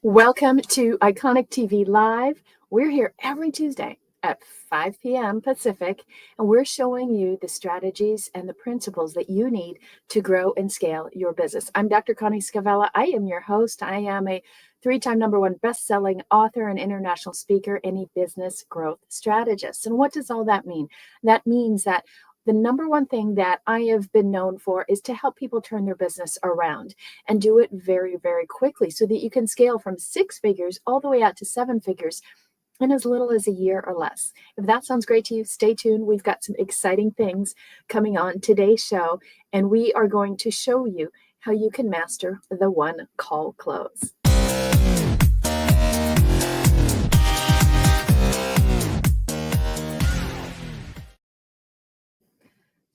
Welcome to Iconic TV Live. We're here every Tuesday at 5 p.m. Pacific, and we're showing you the strategies and the principles that you need to grow and scale your business. I'm Dr. Connie Scavella. I am your host. I am a three-time #1 best-selling author and international speaker and a business growth strategist. And what does all that mean? That means that the #1 thing that I have been known for is to help people turn their business around and do it very, very quickly so that you can scale from 6 figures all the way out to 7 figures in as little as a year or less. If that sounds great to you, stay tuned. We've got some exciting things coming on today's show, and we are going to show you how you can master the one call close.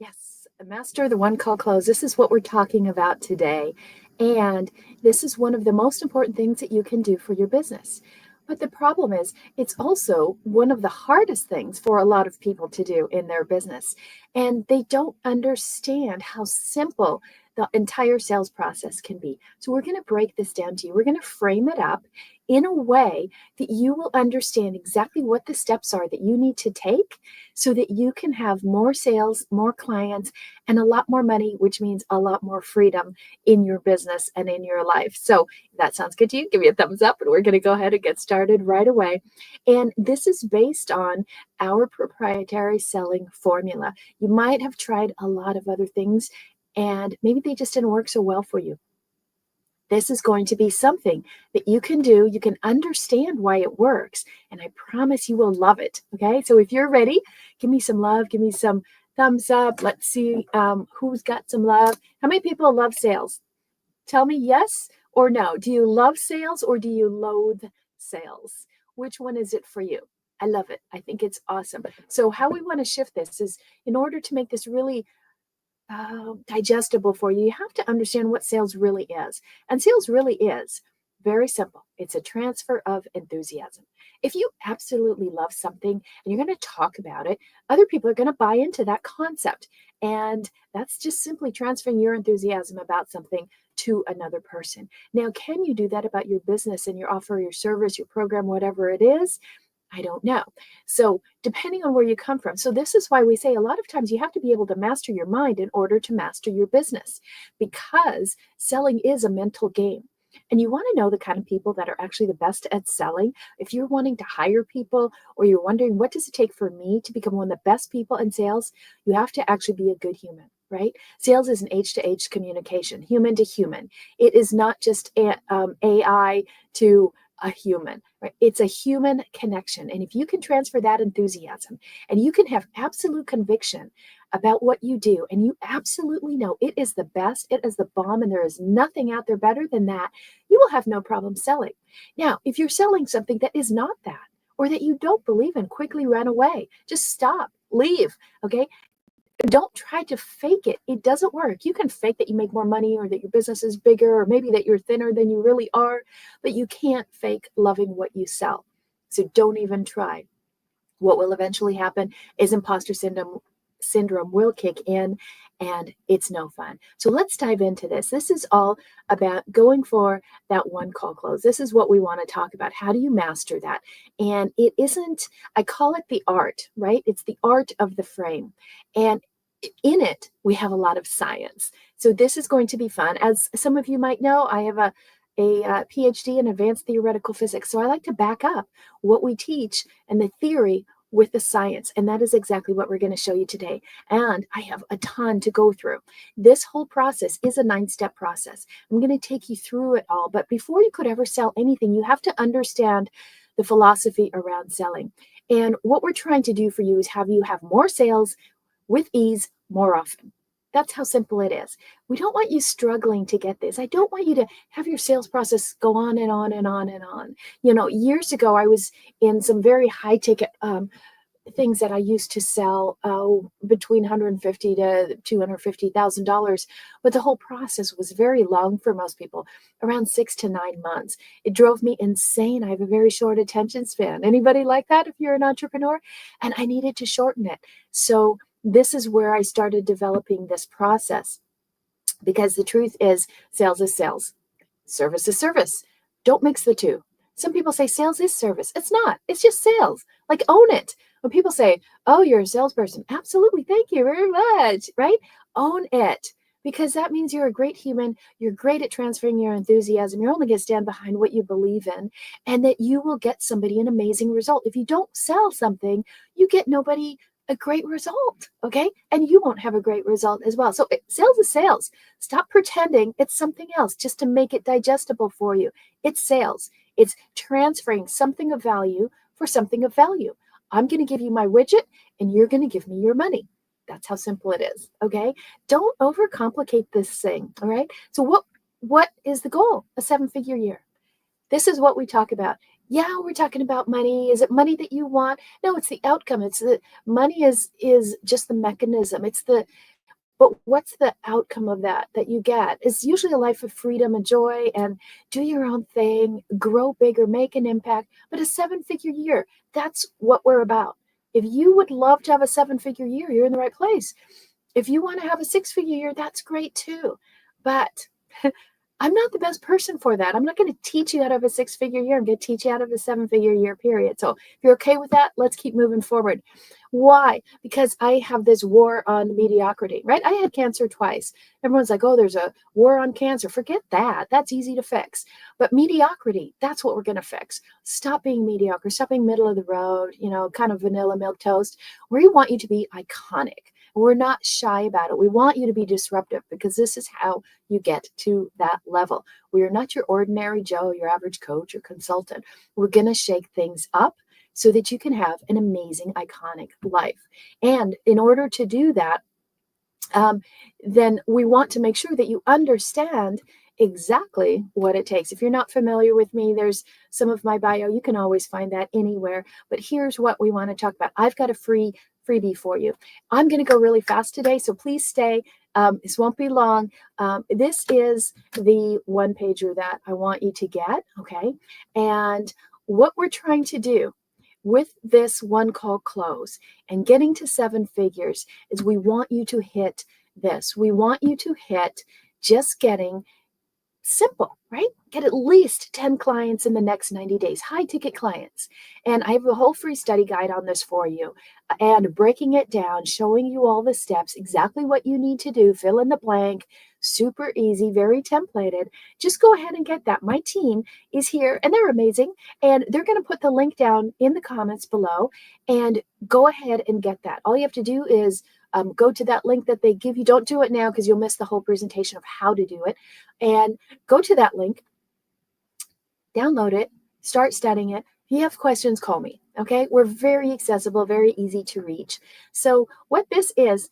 Yes, master the one call close. This is what we're talking about today. And this is one of the most important things that you can do for your business. But the problem is, it's also one of the hardest things for a lot of people to do in their business. And they don't understand how simple the entire sales process can be. So we're going to break this down to you. We're going to frame it up in a way that you will understand exactly what the steps are that you need to take so that you can have more sales, more clients, and a lot more money, which means a lot more freedom in your business and in your life. So if that sounds good to you, give me a thumbs up, and we're going to go ahead and get started right away. And this is based on our proprietary selling formula. You might have tried a lot of other things, and maybe they just didn't work so well for you. This is going to be something that you can do. You can understand why it works, and I promise you will love it. Okay, so if you're ready, give me some love, give me some thumbs up. Let's see who's got some love. How many people love sales? Tell me yes or no. Do you love sales or do you loathe sales? Which one is it for you? I love it. I think it's awesome. So how we want to shift this is, in order to make this really digestible for you, you have to understand what sales really is. And sales really is very simple. It's a transfer of enthusiasm. If you absolutely love something and you're going to talk about it, other people are going to buy into that concept. And that's just simply transferring your enthusiasm about something to another person. Now, can you do that about your business and your offer, your service, your program, whatever it is? I don't know. So depending on where you come from. So this is why we say a lot of times you have to be able to master your mind in order to master your business, because selling is a mental game. And you want to know the kind of people that are actually the best at selling. If you're wanting to hire people, or you're wondering, what does it take for me to become one of the best people in sales? You have to actually be a good human, right? Sales is an H-to-H communication, human to human. It is not just AI to a human, right? It's a human connection. And if you can transfer that enthusiasm and you can have absolute conviction about what you do, and you absolutely know it is the best, it is the bomb, and there is nothing out there better than that, you will have no problem selling. Now, if you're selling something that is not that, or that you don't believe in, quickly run away. Just stop, leave, okay? Don't try to fake it. It doesn't work. You can fake that you make more money, or that your business is bigger, or maybe that you're thinner than you really are, but you can't fake loving what you sell. So don't even try. What will eventually happen is imposter syndrome will kick in, and it's no fun. So let's dive into this. This is all about going for that one call close. This is what we want to talk about. How do you master that? And it isn't, I call it the art, right? It's the art of the frame. And in it, we have a lot of science. So this is going to be fun. As some of you might know, I have a PhD in advanced theoretical physics. So I like to back up what we teach and the theory with the science. And that is exactly what we're going to show you today. And I have a ton to go through. This whole process is a 9-step process. I'm going to take you through it all. But before you could ever sell anything, you have to understand the philosophy around selling. And what we're trying to do for you is have you have more sales with ease more often. That's how simple it is. We don't want you struggling to get this. I don't want you to have your sales process go on and on and on and on. You know, years ago, I was in some very high ticket things that I used to sell between $150,000 to $250,000, but the whole process was very long for most people, around 6 to 9 months. It drove me insane. I have a very short attention span. Anybody like that if you're an entrepreneur? And I needed to shorten it. So this is where I started developing this process, because the truth is sales, service is service. Don't mix the two. Some people say sales is service. It's not. It's just sales. Like, own it. When people say, oh, you're a salesperson, absolutely. Thank you very much. Right? Own it. Because that means you're a great human. You're great at transferring your enthusiasm. You're only going to stand behind what you believe in, and that you will get somebody an amazing result. If you don't sell something, you get nobody a great result, okay? And you won't have a great result as well. So sales is sales. Stop pretending it's something else just to make it digestible for you. It's sales. It's transferring something of value for something of value. I'm going to give you my widget and you're going to give me your money. That's how simple it is, okay? Don't overcomplicate this thing, all right? So what is the goal? A 7-figure year. This is what we talk about. Yeah, we're talking about money. Is it money that you want? No, it's the outcome. It's the money is just the mechanism. But what's the outcome of that you get? It's usually a life of freedom and joy, and do your own thing, grow bigger, make an impact. But a 7-figure year, that's what we're about. If you would love to have a 7-figure year, you're in the right place. If you want to have a 6-figure year, that's great too. But I'm not the best person for that. I'm not going to teach you out of a 6-figure year. I'm going to teach you out of a 7-figure year period. So if you're okay with that, let's keep moving forward. Why? Because I have this war on mediocrity, right? I had cancer twice. Everyone's like, oh, there's a war on cancer. Forget that. That's easy to fix. But mediocrity, that's what we're going to fix. Stop being mediocre. Stop being middle of the road, kind of vanilla milk toast. We want you to be iconic. We're not shy about it. We want you to be disruptive because this is how you get to that level. We are not your ordinary Joe, your average coach or consultant. We're going to shake things up so that you can have an amazing, iconic life. And in order to do that, then we want to make sure that you understand exactly what it takes. If you're not familiar with me, there's some of my bio. You can always find that anywhere. But here's what we want to talk about. I've got a freebie for you. I'm going to go really fast today, so please stay. This won't be long. This is the one-pager that I want you to get, okay? And what we're trying to do with this one call close and getting to 7 figures is we want you to hit this. We want you to hit just getting simple, right? Get at least 10 clients in the next 90 days, high ticket clients. And I have a whole free study guide on this for you and breaking it down, showing you all the steps, exactly what you need to do, fill in the blank, super easy, very templated. Just go ahead and get that. My team is here and they're amazing. And they're going to put the link down in the comments below and go ahead and get that. All you have to do is go to that link that they give you. Don't do it now because you'll miss the whole presentation of how to do it. And go to that link, download it, start studying it. If you have questions, call me. Okay, we're very accessible, very easy to reach. So what this is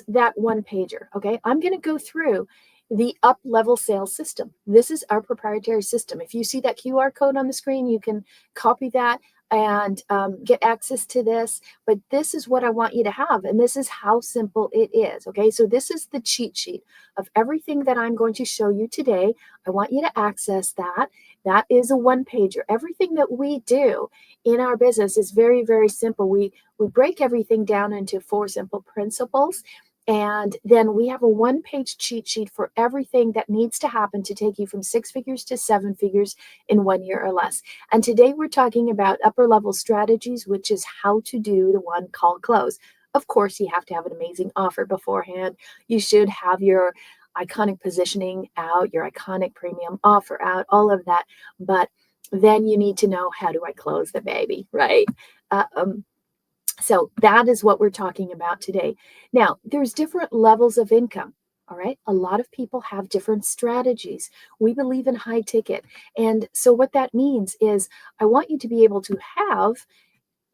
that one pager. Okay, I'm going to go through the Upleveled Sales System. This is our proprietary system. If you see that QR code on the screen, you can copy that and get access to this. But this is what I want you to have. And this is how simple it is. Okay, so this is the cheat sheet of everything that I'm going to show you today. I want you to access that. That is a one-pager. Everything that we do in our business is very, very simple. We break everything down into 4 simple principles. And then we have a one-page cheat sheet for everything that needs to happen to take you from 6 figures to 7 figures in 1 year or less. And today we're talking about upper level strategies, which is how to do the one call close. Of course, you have to have an amazing offer beforehand. You should have your iconic positioning out, your iconic premium offer out, all of that. But then you need to know, how do I close the baby, right? So that is what we're talking about today. Now, there's different levels of income. All right. A lot of people have different strategies. We believe in high ticket. And so what that means is I want you to be able to have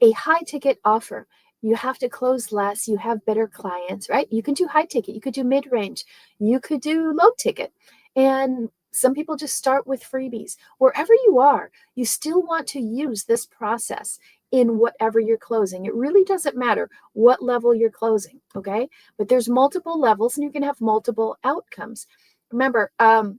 a high ticket offer. You have to close less. You have better clients, right? You can do high ticket. You could do mid-range. You could do low ticket. And some people just start with freebies. Wherever you are, you still want to use this process in whatever you're closing. It really doesn't matter what level you're closing, okay? But there's multiple levels and you can have multiple outcomes. Remember, a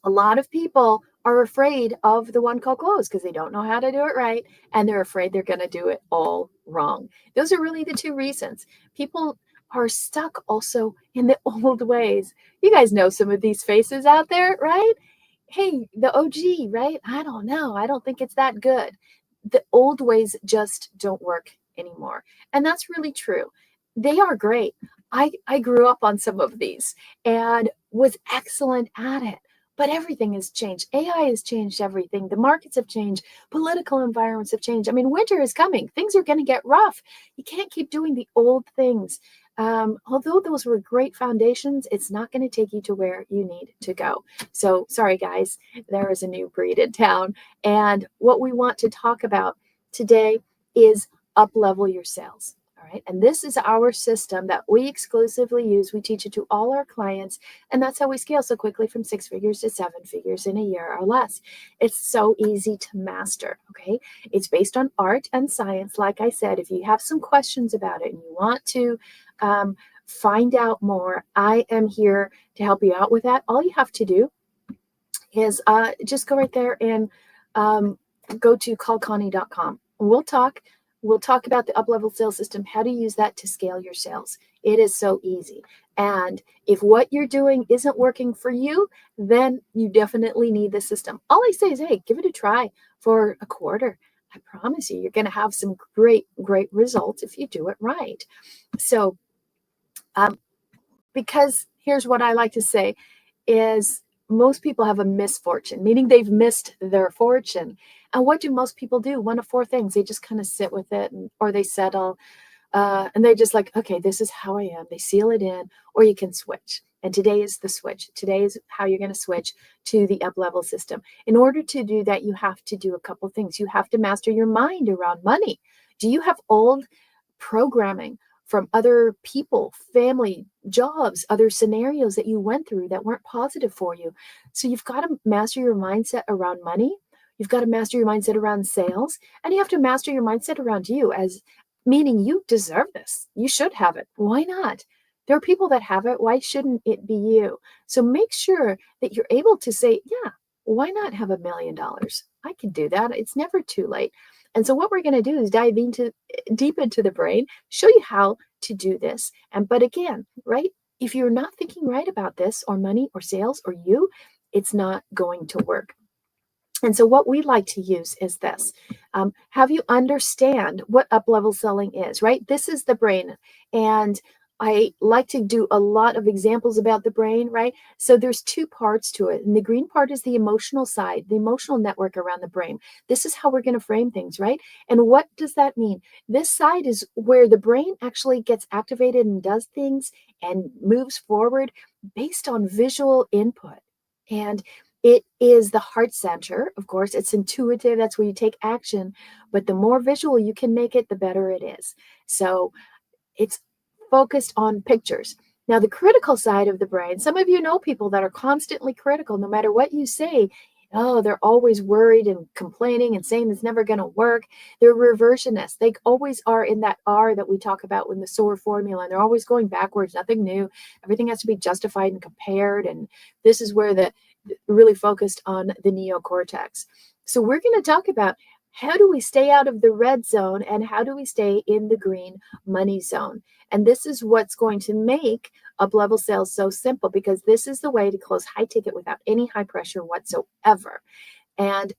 lot of people are afraid of the one call close because they don't know how to do it right and they're afraid they're going to do it all wrong. Those are really the 2 reasons. People are stuck also in the old ways. You guys know some of these faces out there, right? hey, the OG, right? I don't know. I don't think it's that good. The old ways just don't work anymore. And that's really true. They are great. I grew up on some of these and was excellent at it. But everything has changed. AI has changed everything. The markets have changed. Political environments have changed. I mean, winter is coming. Things are going to get rough. You can't keep doing the old things. Although those were great foundations, it's not going to take you to where you need to go. So, sorry, guys, there is a new breed in town. And what we want to talk about today is up-level your sales. All right. And this is our system that we exclusively use. We teach it to all our clients. And that's how we scale so quickly from 6 figures to 7 figures in a year or less. It's so easy to master. Okay. It's based on art and science. Like I said, if you have some questions about it and you want to find out more, I am here to help you out with that. All you have to do is just go right there and go to callconnie.com. We'll talk about the Upleveled Sales System, how to use that to scale your sales. It is so easy. And if what you're doing isn't working for you, then you definitely need the system. All I say is, hey, give it a try for a quarter. I promise you're going to have some great results if you do it right. So, because here's what I like to say is most people have a misfortune, meaning they've missed their fortune. And what do most people do? One of four things. They just kind of sit with it, or they settle, and they're just like, okay, this is how I am. They seal it in, or you can switch. And today is the switch. Today is how you're going to switch to the up-level system. In order to do that, you have to do a couple things. You have to master your mind around money. Do you have old programming from other people, family, jobs, other scenarios that you went through that weren't positive for you? So you've got to master your mindset around money. You've got to master your mindset around sales, and you have to master your mindset around you, as meaning you deserve this. You should have it. Why not? There are people that have it. Why shouldn't it be you? So make sure that you're able to say, yeah, why not have $1 million? I can do that. It's never too late. And so what we're going to do is dive deep into the brain, show you how to do this. But again, right, if you're not thinking right about this or money or sales or you, it's not going to work. And so what we like to use is this. Have you understand what up-level selling is, right? This is the brain. And I like to do a lot of examples about the brain, right? So there's two parts to it. And the green part is the emotional side, the emotional network around the brain. This is how we're going to frame things, right? And what does that mean? This side is where the brain actually gets activated and does things and moves forward based on visual input. And it is the heart center. Of course, it's intuitive. That's where you take action. But the more visual you can make it, the better it is. So it's focused on pictures. Now, the critical side of the brain, some of you know people that are constantly critical. No matter what you say, oh, they're always worried and complaining and saying it's never going to work. They're reversionists. They always are in that R that we talk about in the SOAR formula. And they're always going backwards, nothing new. Everything has to be justified and compared. And this is where the really focused on the neocortex. So we're going to talk about how do we stay out of the red zone and how do we stay in the green money zone. And this is what's going to make up-level sales so simple, because this is the way to close high ticket without any high pressure whatsoever. And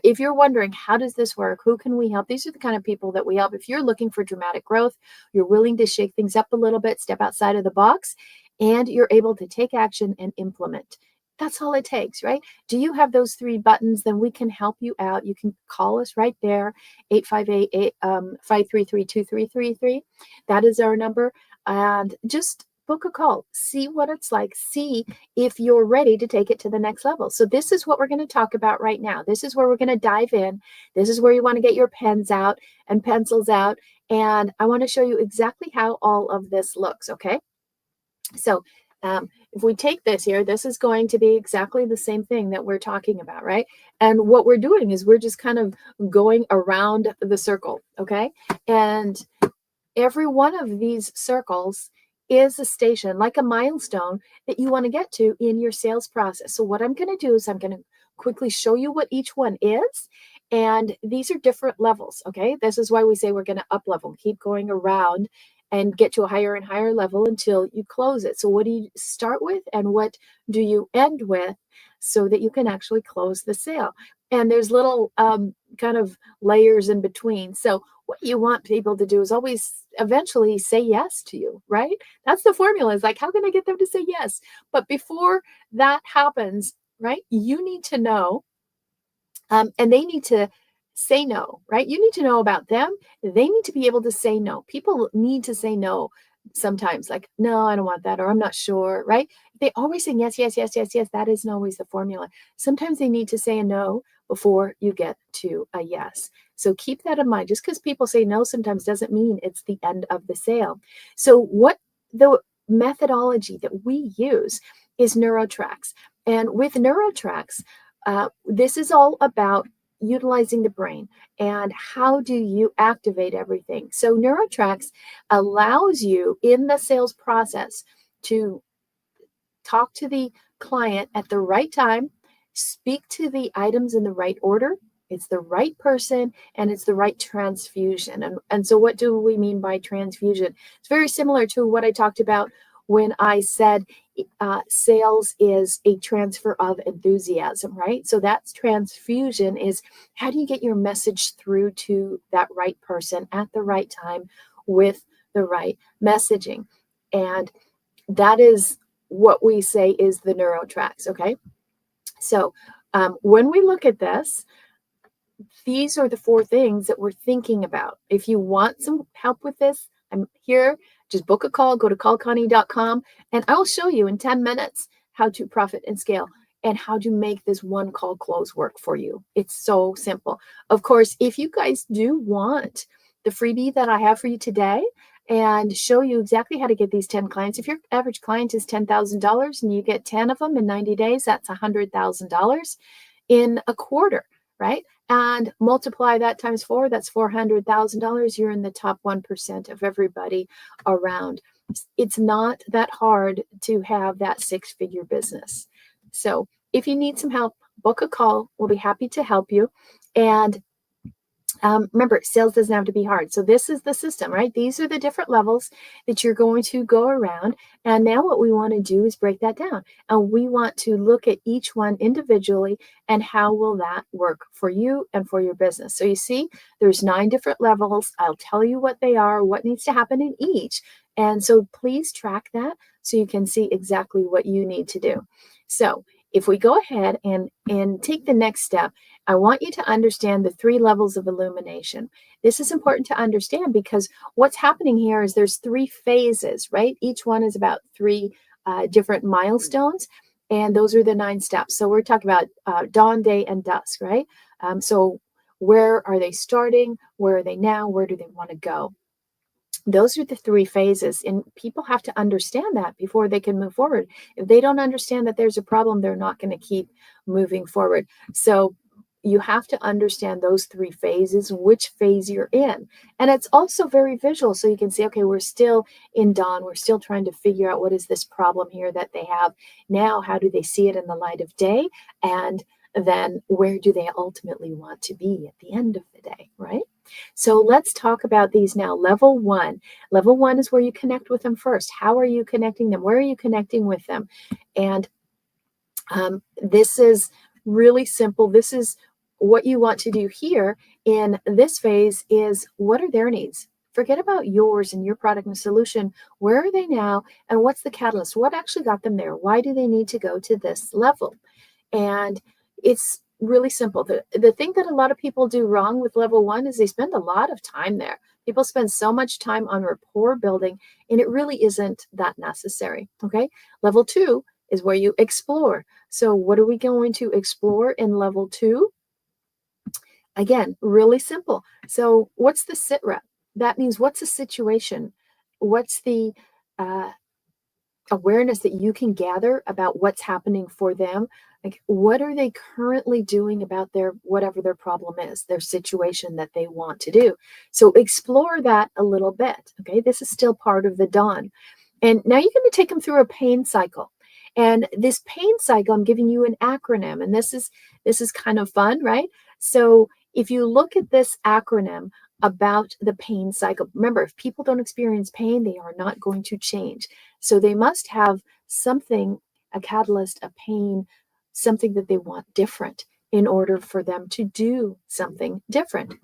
if you're wondering, how does this work? Who can we help? These are the kind of people that we help. If you're looking for dramatic growth, you're willing to shake things up a little bit, step outside of the box, and you're able to take action and implement. That's all it takes, right? Do you have those three buttons? Then we can help you out. You can call us right there, 858-533-2333. That is our number. And just book a call. See what it's like. See if you're ready to take it to the next level. So this is what we're going to talk about right now. This is where we're going to dive in. This is where you want to get your pens out and pencils out. And I want to show you exactly how all of this looks, okay? So if we take this here, this is going to be exactly the same thing that we're talking about, right? And what we're doing is we're just kind of going around the circle, okay? And every one of these circles is a station, like a milestone that you want to get to in your sales process. So what I'm going to do is I'm going to quickly show you what each one is. And these are different levels, okay? This is why we say we're going to up level, keep going around and get to a higher and higher level until you close it. So what do you start with and what do you end with? so that you can actually close the sale. And there's little kind of layers in between. So what you want people to do is always eventually say yes to you, right? That's the formula. Is like, how can I get them to say yes? But before that happens, right, you need to know, and they need to say no, right? You need to know about them. They need to be able to say no. People need to say no sometimes, like, no, I don't want that, or I'm not sure, right? They always say yes, yes, yes, yes, yes. That isn't always the formula. Sometimes they need to say a no before you get to a yes. So keep that in mind. Just because people say no sometimes doesn't mean it's the end of the sale. So what the methodology that we use is NeuroTrax. And with NeuroTrax, this is all about utilizing the brain and how do you activate everything. So NeuroTrax allows you in the sales process to talk to the client at the right time, speak to the items in the right order. It's the right person and it's the right transfusion. And so, what do we mean by transfusion? It's very similar to what I talked about when I said sales is a transfer of enthusiasm, right? So, that's transfusion is how do you get your message through to that right person at the right time with the right messaging? And that is what we say is the NeuroTrax, okay? So when we look at this, these are the 4 things that we're thinking about. If you want some help with this, I'm here. Just book a call, go to callconnie.com, and I will show you in 10 minutes how to profit and scale and how to make this one call close work for you. It's so simple. Of course, if you guys do want the freebie that I have for you today and show you exactly how to get these 10 clients, if your average client is $10,000 and you get 10 of them in 90 days, that's $100,000 in a quarter, right? And multiply that times 4, that's $400,000. You're in the top 1% of everybody around. It's not that hard to have that 6-figure business. So if you need some help, book a call. We'll be happy to help you. And remember, sales doesn't have to be hard. So this is the system, right? These are the different levels that you're going to go around. And now what we want to do is break that down. And we want to look at each one individually and how will that work for you and for your business. So you see, there's 9 different levels. I'll tell you what they are, what needs to happen in each. And so please track that so you can see exactly what you need to do. So if we go ahead and take the next step, I want you to understand the 3 levels of illumination. This is important to understand because what's happening here is there's 3 phases, right? Each one is about 3 different milestones, and those are the 9 steps. So we're talking about dawn, day, and dusk, right? So where are they starting? Where are they now? Where do they want to go? Those are the 3 phases, and people have to understand that before they can move forward. If they don't understand that there's a problem, they're not going to keep moving forward. So you have to understand those 3 phases, which phase you're in. And it's also very visual. So you can see, okay, we're still in dawn. We're still trying to figure out what is this problem here that they have now. How do they see it in the light of day? And then where do they ultimately want to be at the end of the day, right? So let's talk about these now. Level 1. Level 1 is where you connect with them first. How are you connecting them? Where are you connecting with them? And this is really simple. This is what you want to do here in this phase is what are their needs? Forget about yours and your product and solution. Where are they now? And what's the catalyst? What actually got them there? Why do they need to go to this level? And it's really simple. The thing that a lot of people do wrong with level 1 is they spend a lot of time there. People spend so much time on rapport building, and it really isn't that necessary. Okay. Level 2 is where you explore. So what are we going to explore in level 2? Again, really simple. So what's the sit rep? That means what's the situation? What's the awareness that you can gather about what's happening for them? Like, what are they currently doing about their whatever their problem is, their situation that they want to do? So explore that a little bit. Okay, this is still part of the dawn. And now you're going to take them through a pain cycle. And this pain cycle, I'm giving you an acronym, and this is kind of fun, right? So if you look at this acronym about the pain cycle, remember, if people don't experience pain, they are not going to change. So they must have something, a catalyst, a pain something that they want different in order for them to do something different.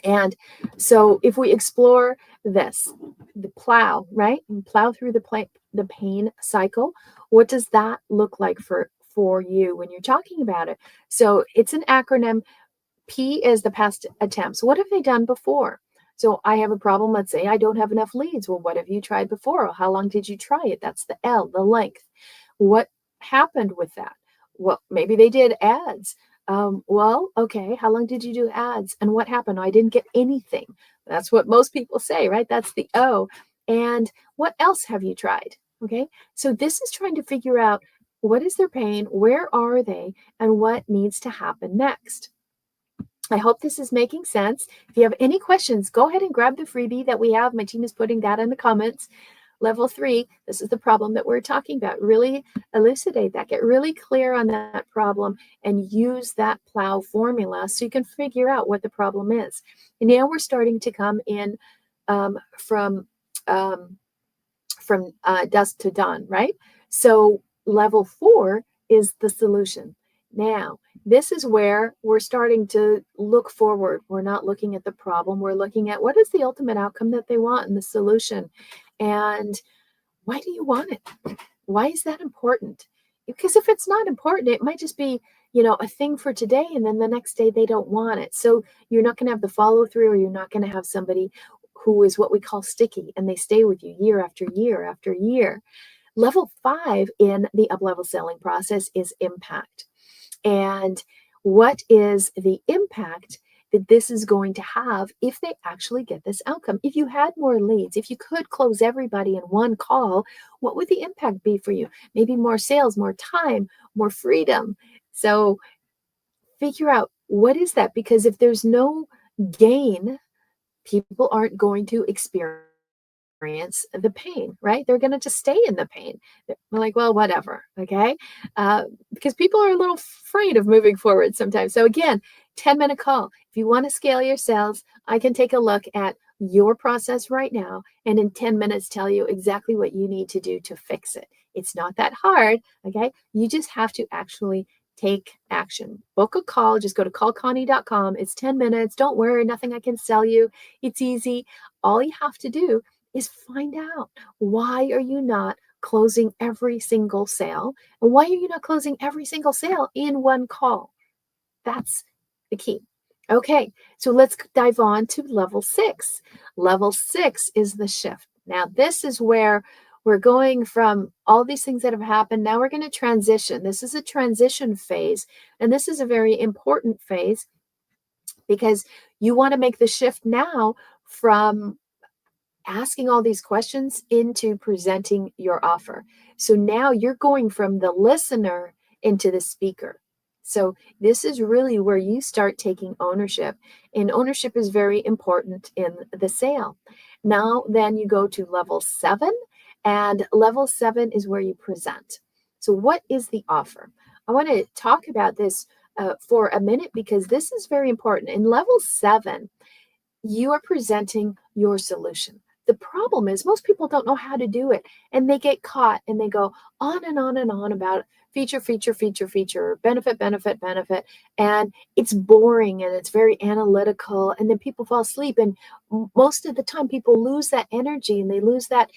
And so if we explore this, the plow, right? And plow through the pain cycle. What does that look like for you when you're talking about it? So it's an acronym. P is the past attempts. What have they done before? So I have a problem. Let's say I don't have enough leads. Well, what have you tried before? How long did you try it? That's the L, the length. What happened with that? Well, maybe they did ads. Well, okay, how long did you do ads? And what happened? I didn't get anything. That's what most people say, right? That's the O. And what else have you tried? Okay, so this is trying to figure out what is their pain, where are they, and what needs to happen next. I hope this is making sense. If you have any questions, go ahead and grab the freebie that we have. My team is putting that in the comments. Level 3, this is the problem that we're talking about. Really elucidate that, get really clear on that problem, and use that plow formula so you can figure out what the problem is. And now we're starting to come in from dusk to dawn, right? So level 4 is the solution. Now, this is where we're starting to look forward. We're not looking at the problem. We're looking at what is the ultimate outcome that they want and the solution. And why do you want it? Why is that important? Because if it's not important, it might just be, a thing for today, and then the next day they don't want it. So you're not going to have the follow through, or you're not going to have somebody who is what we call sticky, and they stay with you year after year after year. Level 5 in the up-level selling process is impact. And what is the impact that this is going to have if they actually get this outcome? If you had more leads, if you could close everybody in one call, what would the impact be for you? Maybe more sales, more time, more freedom. So figure out what is that, because if there's no gain, people aren't going to experience the pain, right? They're going to just stay in the pain. They're like, well, whatever. Okay. Because people are a little afraid of moving forward sometimes. So again, 10-minute call. If you want to scale your sales, I can take a look at your process right now, and in 10 minutes tell you exactly what you need to do to fix it. It's not that hard. Okay. You just have to actually take action. Book a call. Just go to callconnie.com. It's 10 minutes. Don't worry. Nothing I can sell you. It's easy. All you have to do is find out, why are you not closing every single sale? And why are you not closing every single sale in one call? That's the key. Okay, so let's dive on to level 6. Level 6 is the shift. Now, this is where we're going from all these things that have happened. Now we're going to transition. This is a transition phase, and this is a very important phase because you want to make the shift now from asking all these questions into presenting your offer. So now you're going from the listener into the speaker. So this is really where you start taking ownership, and ownership is very important in the sale. Now, then you go to level 7, and level 7 is where you present. So what is the offer? I want to talk about this for a minute because this is very important. In level 7, you are presenting your solution. The problem is most people don't know how to do it, and they get caught and they go on and on and on about feature, benefit, and it's boring and it's very analytical, and then people fall asleep, and most of the time people lose that energy and they lose that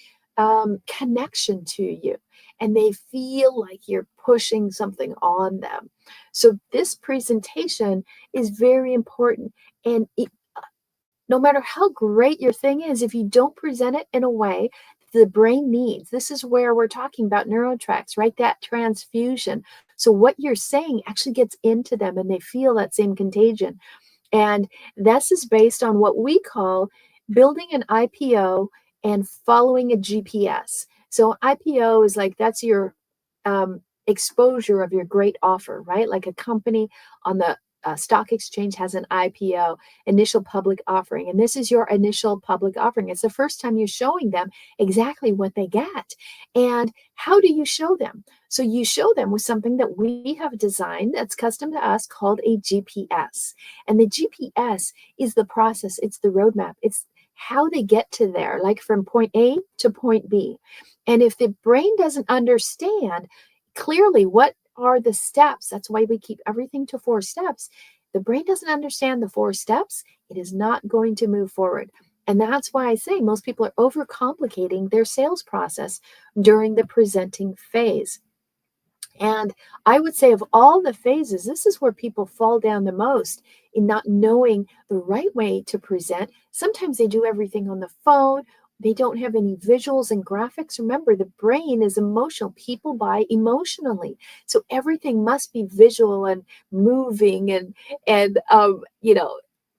connection to you, and they feel like you're pushing something on them. So this presentation is very important, and no matter how great your thing is, if you don't present it in a way the brain needs, this is where we're talking about NeuroTrax, right? That transfusion. So what you're saying actually gets into them and they feel that same contagion. And this is based on what we call building an IPO and following a GPS. So IPO is like, that's your exposure of your great offer, right? Like a company on the stock exchange has an IPO, initial public offering, and this is your initial public offering. It's the first time you're showing them exactly what they get. And how do you show them? So you show them with something that we have designed that's custom to us called a GPS. And the GPS is the process, it's the roadmap, it's how they get to there, like from point A to point B. And if the brain doesn't understand clearly what are the steps. That's why we keep everything to 4 steps. The brain doesn't understand the 4 steps. It is not going to move forward. And that's why I say most people are overcomplicating their sales process during the presenting phase. And I would say of all the phases, this is where people fall down the most in not knowing the right way to present. Sometimes they do everything on the phone. They don't have any visuals and graphics. Remember, the brain is emotional. People buy emotionally. So everything must be visual and moving and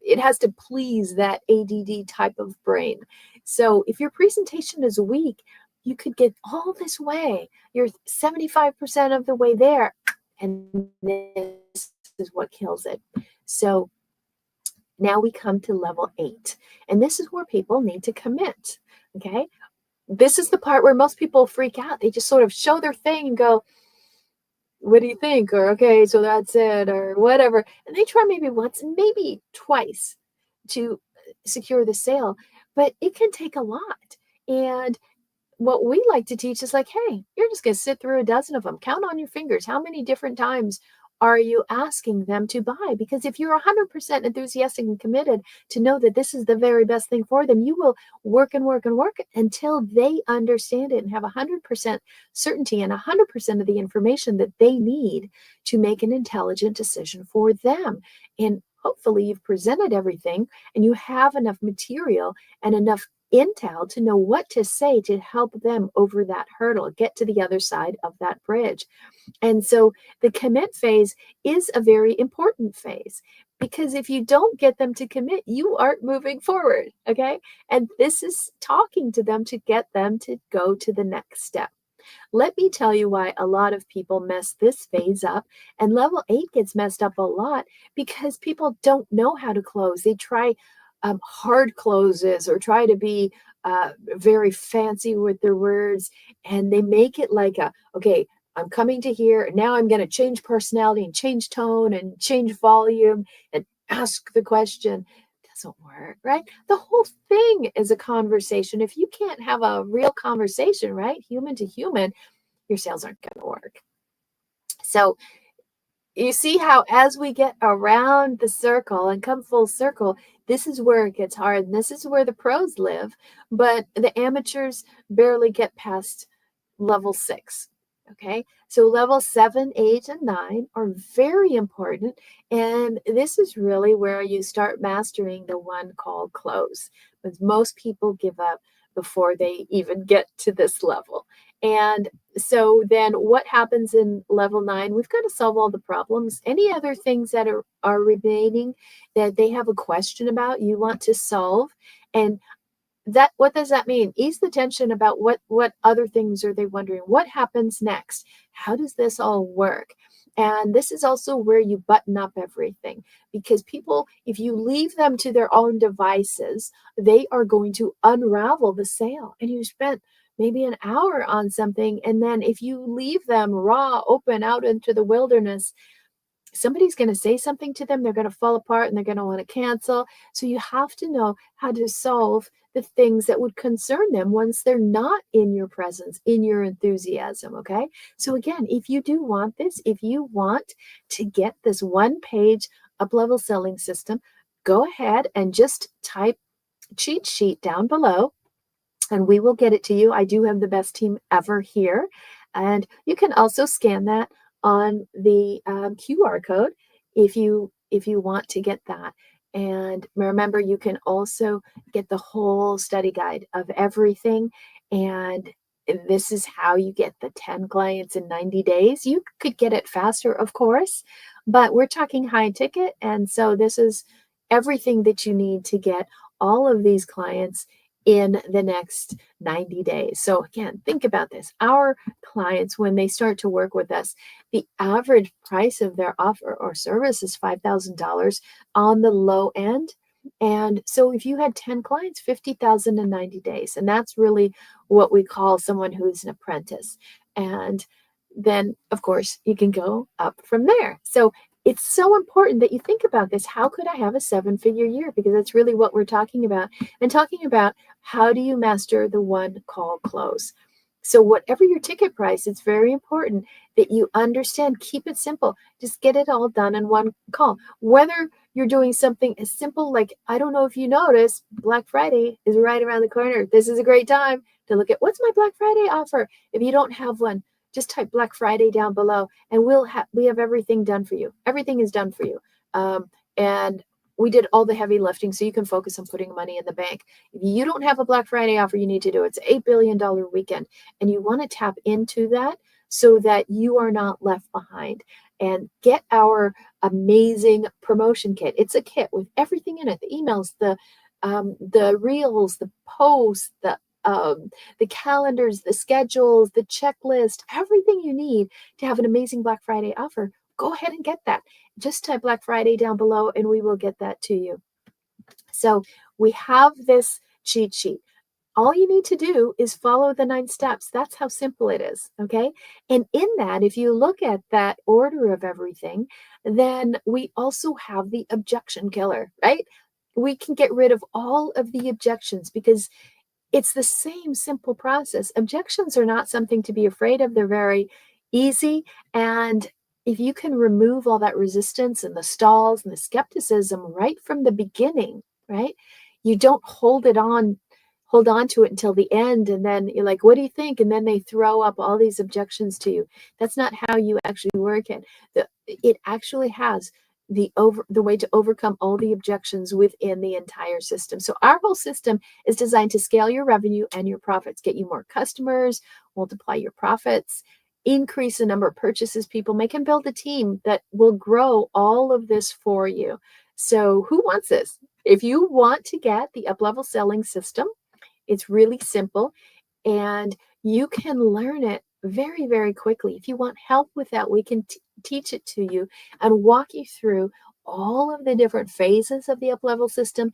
it has to please that ADD type of brain. So if your presentation is weak, you could get all this way. You're 75% of the way there, and this is what kills it. So now we come to level 8, and this is where people need to commit. Okay. This is the part where most people freak out. They just sort of show their thing and go, what do you think? Or, okay, so that's it, or whatever. And they try maybe once, maybe twice to secure the sale, but it can take a lot. And what we like to teach is like, hey, you're just going to sit through a dozen of them. Count on your fingers. How many different times are you asking them to buy? Because if you're 100% enthusiastic and committed to know that this is the very best thing for them, you will work and work and work until they understand it and have 100% certainty and 100% of the information that they need to make an intelligent decision for them. And hopefully you've presented everything and you have enough material and enough intel to know what to say to help them over that hurdle, get to the other side of that bridge. And so the commit phase is a very important phase because if you don't get them to commit, you aren't moving forward. Okay. And this is talking to them to get them to go to the next step. Let me tell you why a lot of people mess this phase up, and level 8 gets messed up a lot because people don't know how to close. They try hard closes or try to be very fancy with their words, and they make it like okay, I'm coming to here, and now I'm going to change personality and change tone and change volume and ask the question. Doesn't work, right? The whole thing is a conversation. If you can't have a real conversation, right, human to human, your sales aren't going to work. So you see how as we get around the circle and come full circle, this is where it gets hard. And this is where the pros live, but the amateurs barely get past level 6. Okay, so level 7, 8, and 9 are very important. And this is really where you start mastering the one called close. Because most people give up before they even get to this level. And so then what happens in level 9? We've got to solve all the problems. Any other things that are remaining that they have a question about, you want to solve. And that, what does that mean? Ease the tension about what other things are they wondering? What happens next? How does this all work? And this is also where you button up everything, because people, if you leave them to their own devices, they are going to unravel the sale. And you spent maybe an hour on something, and then if you leave them raw, open out into the wilderness, somebody's going to say something to them, they're going to fall apart and they're going to want to cancel. So you have to know how to solve the things that would concern them once they're not in your presence, in your enthusiasm. Okay. So again, if you do want this, if you want to get this 1-page up-level selling system, go ahead and just type cheat sheet down below and we will get it to you. I do have the best team ever here. And you can also scan that on the QR code if you want to get that. And remember, you can also get the whole study guide of everything. And this is how you get the 10 clients in 90 days. You could get it faster, of course, but we're talking high ticket. And so this is everything that you need to get all of these clients in the next 90 days. So again, think about this. Our clients, when they start to work with us, the average price of their offer or service is $5,000 on the low end. And so if you had 10 clients, 50,000 in 90 days. And that's really what we call someone who's an apprentice. And then, of course, you can go up from there. So it's so important that you think about this. How could I have a 7-figure year? Because that's really what we're talking about. And talking about how do you master the one call close. So whatever your ticket price, it's very important that you understand, keep it simple. Just get it all done in one call. Whether you're doing something as simple like, I don't know if you notice, Black Friday is right around the corner. This is a great time to look at what's my Black Friday offer. If you don't have one, just type Black Friday down below and we have everything done for you. Everything is done for you. And we did all the heavy lifting so you can focus on putting money in the bank. If you don't have a Black Friday offer, you need to do it. It's an $8 billion weekend. And you want to tap into that so that you are not left behind. And get our amazing promotion kit. It's a kit with everything in it: the emails, the reels, the posts, the calendars, the schedules, the checklist, everything you need to have an amazing Black Friday offer. Go ahead and get that. Just type Black Friday down below and we will get that to you. So we have this cheat sheet. All you need to do is follow the 9 steps. That's how simple it is. Okay. And in that, if you look at that order of everything, then we also have the objection killer, right? We can get rid of all of the objections because it's the same simple process. Objections are not something to be afraid of. They're very easy. And if you can remove all that resistance and the stalls and the skepticism right from the beginning, right? You don't hold on to it until the end. And then you're like, what do you think? And then they throw up all these objections to you. That's not how you actually work it. It actually has the way to overcome all the objections within the entire system. So our whole system is designed to scale your revenue and your profits, get you more customers, multiply your profits, increase the number of purchases people make, and build a team that will grow all of this for you. So who wants this? If you want to get the Upleveled Selling System, it's really simple and you can learn it very, very quickly. If you want help with that, we can teach it to you and walk you through all of the different phases of the Uplevel system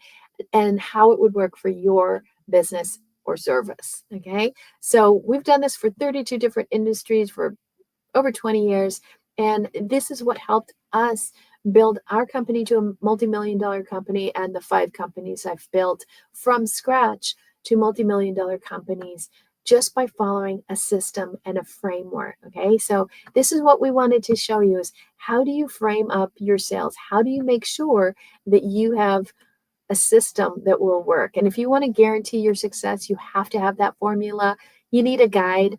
and how it would work for your business or service. Okay. So we've done this for 32 different industries for over 20 years. And this is what helped us build our company to a multi-million-dollar company and the 5 companies I've built from scratch to multi-million-dollar companies just by following a system and a framework. Okay, so this is what we wanted to show you: is how do you frame up your sales? How do you make sure that you have a system that will work? And if you want to guarantee your success, you have to have that formula. You need a guide.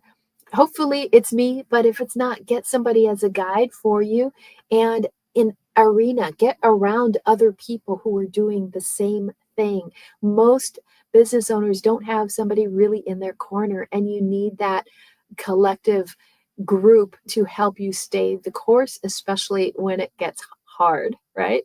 Hopefully it's me, but if it's not, get somebody as a guide for you. And in arena, get around other people who are doing the same thing. Most business owners don't have somebody really in their corner, and you need that collective group to help you stay the course, especially when it gets hard, right?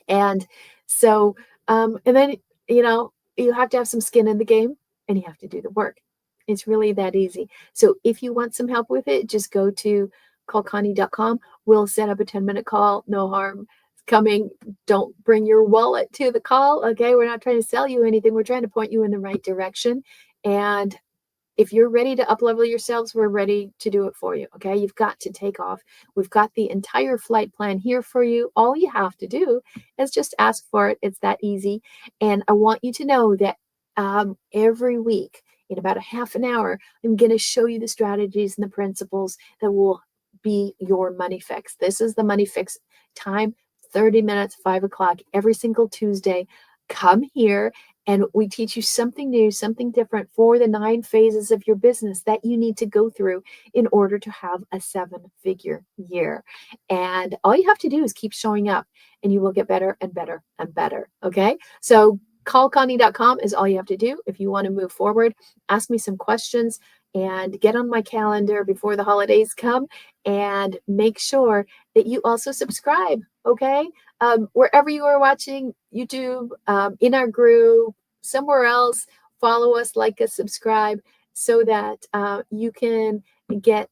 And so, and then, you have to have some skin in the game and you have to do the work. It's really that easy. So if you want some help with it, just go to callconnie.com. We'll set up a 10-minute call. No harm coming. Don't bring your wallet to the call. Okay. We're not trying to sell you anything. We're trying to point you in the right direction. And if you're ready to uplevel yourselves, we're ready to do it for you. Okay. You've got to take off. We've got the entire flight plan here for you. All you have to do is just ask for it. It's that easy. And I want you to know that every week, in about a half an hour, I'm going to show you the strategies and the principles that will be your money fix. This is the money fix time, 30 minutes, 5 o'clock, every single Tuesday. Come here and we teach you something new, something different for the 9 phases of your business that you need to go through in order to have a 7-figure year. And all you have to do is keep showing up and you will get better and better and better. Okay. So callconnie.com is all you have to do. If you want to move forward, ask me some questions and get on my calendar before the holidays come, and make sure that you also subscribe. Okay. Wherever you are watching, YouTube, in our group, somewhere else, follow us, like us, subscribe, so that you can get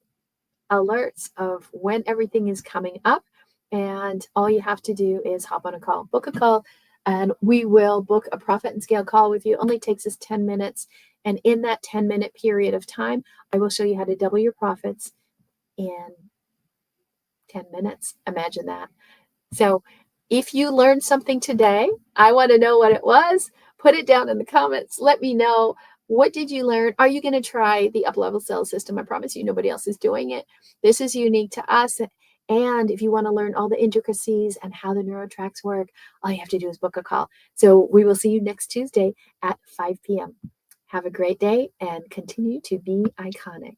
alerts of when everything is coming up. And all you have to do is hop on a call, book a call, and we will book a profit and scale call with you. It only takes us 10 minutes. And in that 10-minute period of time, I will show you how to double your profits in 10 minutes. Imagine that. So if you learned something today, I want to know what it was. Put it down in the comments. Let me know. What did you learn? Are you going to try the Upleveled Sales System? I promise you, nobody else is doing it. This is unique to us. And if you want to learn all the intricacies and how the NeuroTrax work, all you have to do is book a call. So we will see you next Tuesday at 5 p.m. Have a great day and continue to be iconic.